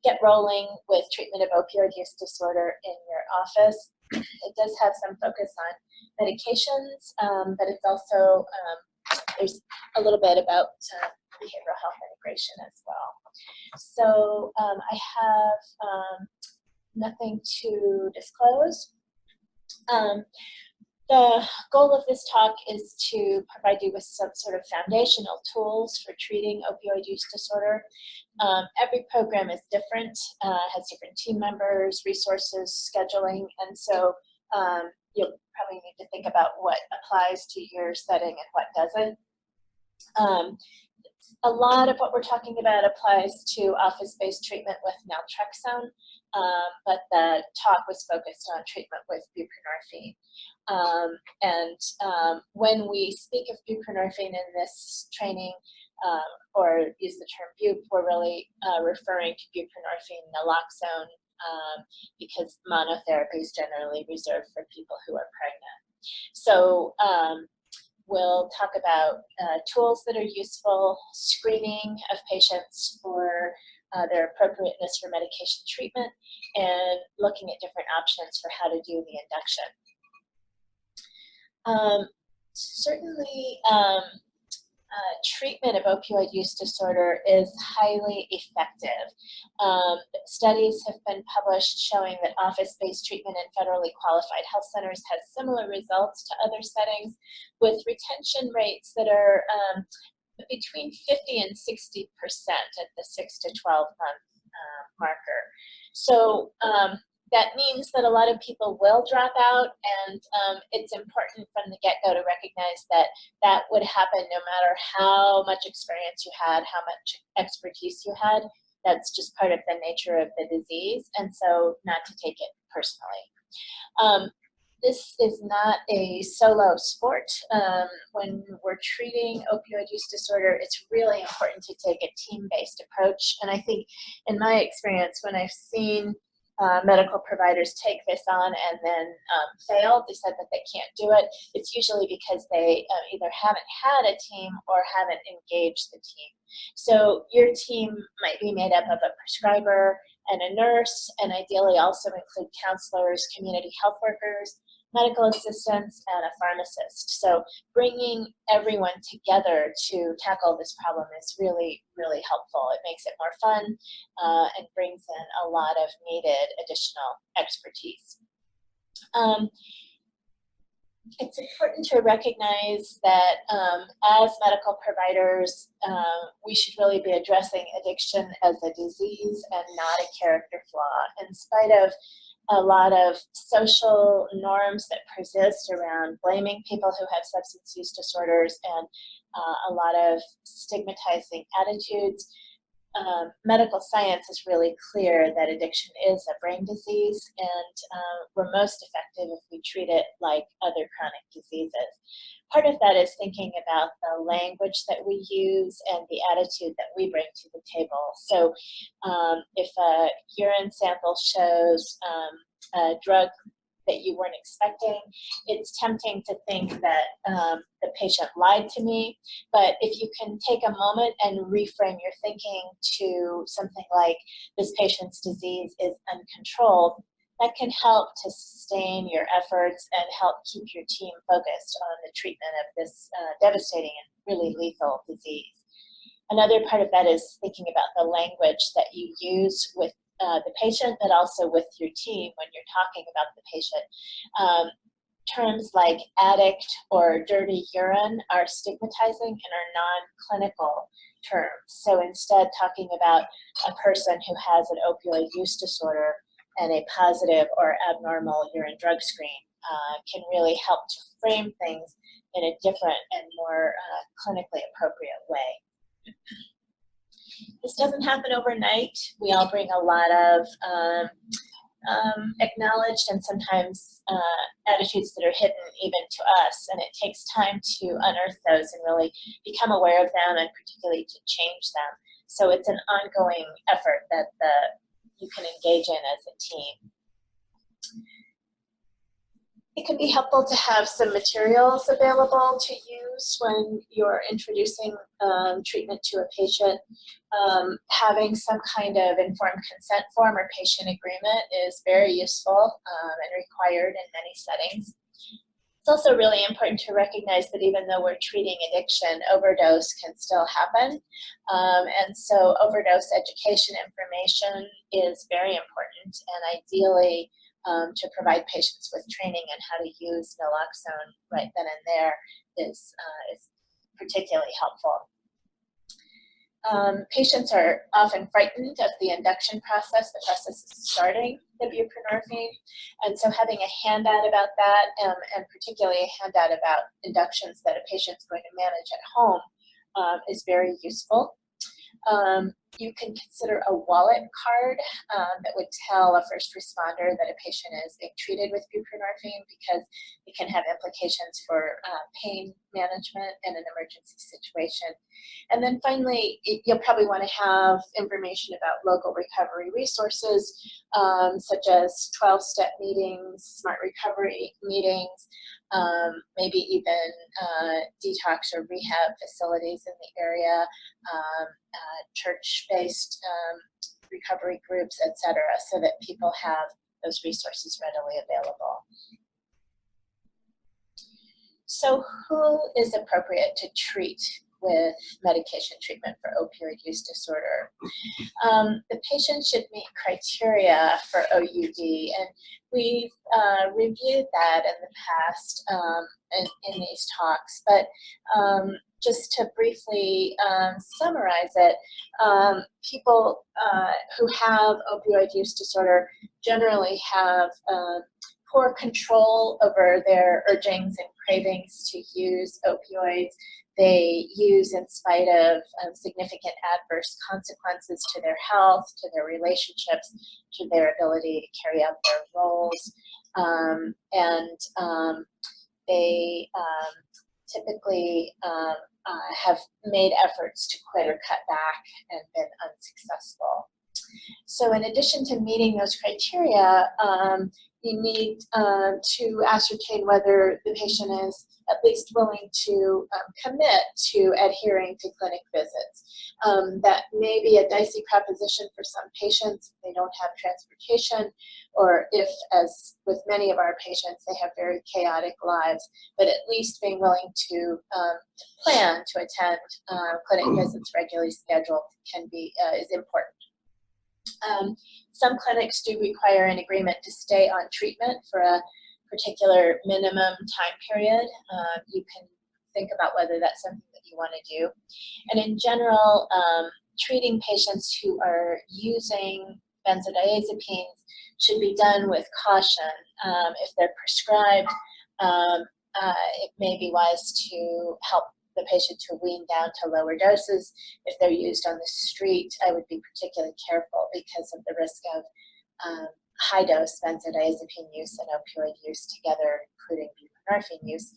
get rolling with treatment of opioid use disorder in your office. It does have some focus on medications, but it's also, there's a little bit about behavioral health integration as well. So I have nothing to disclose. The goal of this talk is to provide you with some sort of foundational tools for treating opioid use disorder. Every program is different, has different team members, resources, scheduling, and so you'll probably need to think about what applies to your setting and what doesn't. A lot of what we're talking about applies to office-based treatment with naltrexone, but the talk was focused on treatment with buprenorphine. When we speak of buprenorphine in this training, or use the term bup, we're really referring to buprenorphine naloxone, because monotherapy is generally reserved for people who are pregnant. So we'll talk about tools that are useful, screening of patients for their appropriateness for medication treatment, and looking at different options for how to do the induction. Certainly, treatment of opioid use disorder is highly effective. Studies have been published showing that office-based treatment in federally qualified health centers has similar results to other settings, with retention rates that are between 50 and 60% at the 6 to 12 month marker. So that means that a lot of people will drop out, and it's important from the get-go to recognize that that would happen no matter how much experience you had, how much expertise you had. That's just part of the nature of the disease, and so not to take it personally. This is not a solo sport. When we're treating opioid use disorder, it's really important to take a team-based approach, and I think in my experience, when I've seen medical providers take this on and then failed, they said that they can't do it, it's usually because they either haven't had a team or haven't engaged the team. So your team might be made up of a prescriber and a nurse, and ideally also include counselors, community health workers, medical assistants, and a pharmacist. So bringing everyone together to tackle this problem is really, really helpful. It makes it more fun and brings in a lot of needed additional expertise. It's important to recognize that as medical providers, we should really be addressing addiction as a disease and not a character flaw. In spite of a lot of social norms that persist around blaming people who have substance use disorders and a lot of stigmatizing attitudes, medical science is really clear that addiction is a brain disease, and we're most effective if we treat it like other chronic diseases. Part of that is thinking about the language that we use and the attitude that we bring to the table. So if a urine sample shows a drug that you weren't expecting, it's tempting to think that the patient lied to me. But if you can take a moment and reframe your thinking to something like, this patient's disease is uncontrolled, that can help to sustain your efforts and help keep your team focused on the treatment of this devastating and really lethal disease. Another part of that is thinking about the language that you use with the patient, but also with your team when you're talking about the patient. Terms like addict or dirty urine are stigmatizing and are non-clinical terms. So instead, talking about a person who has an opioid use disorder and a positive or abnormal urine drug screen can really help to frame things in a different and more clinically appropriate way. This doesn't happen overnight. We all bring a lot of acknowledged and sometimes attitudes that are hidden even to us, and it takes time to unearth those and really become aware of them, and particularly to change them. So it's an ongoing effort that you can engage in as a team. It can be helpful to have some materials available to use when you're introducing treatment to a patient. Having some kind of informed consent form or patient agreement is very useful and required in many settings. It's also really important to recognize that even though we're treating addiction, overdose can still happen. And so overdose education information is very important, and ideally to provide patients with training on how to use naloxone right then and there is particularly helpful. Patients are often frightened of the induction process. The process is starting the buprenorphine, and so having a handout about that, and particularly a handout about inductions that a patient's going to manage at home, is very useful. You can consider a wallet card that would tell a first responder that a patient is being treated with buprenorphine, because it can have implications for pain management in an emergency situation. And then finally, you'll probably want to have information about local recovery resources, such as 12-step meetings, smart recovery meetings, maybe even detox or rehab facilities in the area, church-based recovery groups, etc., so that people have those resources readily available. So who is appropriate to treat with medication treatment for opioid use disorder? The patient should meet criteria for OUD, and we've reviewed that in the past in these talks, but just to briefly summarize it, people who have opioid use disorder generally have poor control over their urgings and cravings to use opioids. They use in spite of significant adverse consequences to their health, to their relationships, to their ability to carry out their roles. They typically have made efforts to quit or cut back and been unsuccessful. So in addition to meeting those criteria, you need to ascertain whether the patient is at least willing to commit to adhering to clinic visits. That may be a dicey proposition for some patients if they don't have transportation, or if, as with many of our patients, they have very chaotic lives, but at least being willing to plan to attend clinic visits regularly scheduled is important. Some clinics do require an agreement to stay on treatment for a particular minimum time period. You can think about whether that's something that you want to do. And in general, treating patients who are using benzodiazepines should be done with caution. If they're prescribed, it may be wise to help the patient to wean down to lower doses. If they're used on the street, I would be particularly careful because of the risk of high-dose benzodiazepine use and opioid use together, including buprenorphine use,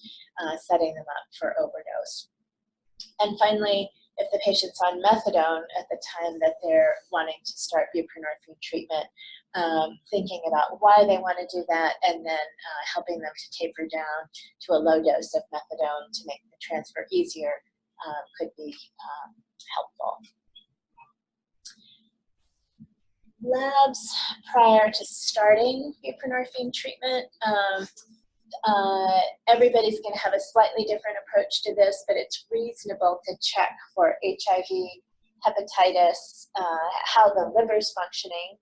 setting them up for overdose. And finally, if the patient's on methadone at the time that they're wanting to start buprenorphine treatment, thinking about why they want to do that, and then helping them to taper down to a low dose of methadone to make the transfer easier could be helpful. Labs prior to starting buprenorphine treatment. Everybody's going to have a slightly different approach to this, but it's reasonable to check for HIV, hepatitis, how the liver's functioning,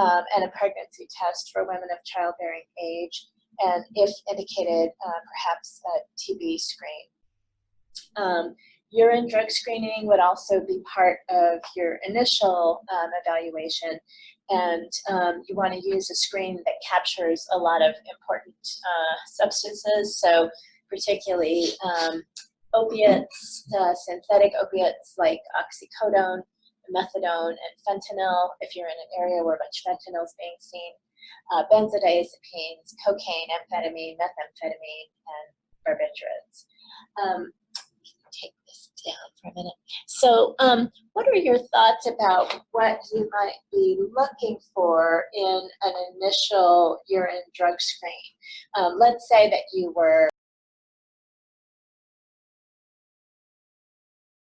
and a pregnancy test for women of childbearing age, and if indicated, perhaps a TB screen. Urine drug screening would also be part of your initial evaluation, and you want to use a screen that captures a lot of important substances, so particularly opiates, synthetic opiates like oxycodone, methadone, and fentanyl, if you're in an area where much fentanyl is being seen, benzodiazepines, cocaine, amphetamine, methamphetamine, and barbiturates. take this down for a minute. So what are your thoughts about what you might be looking for in an initial urine drug screen? Let's say that you were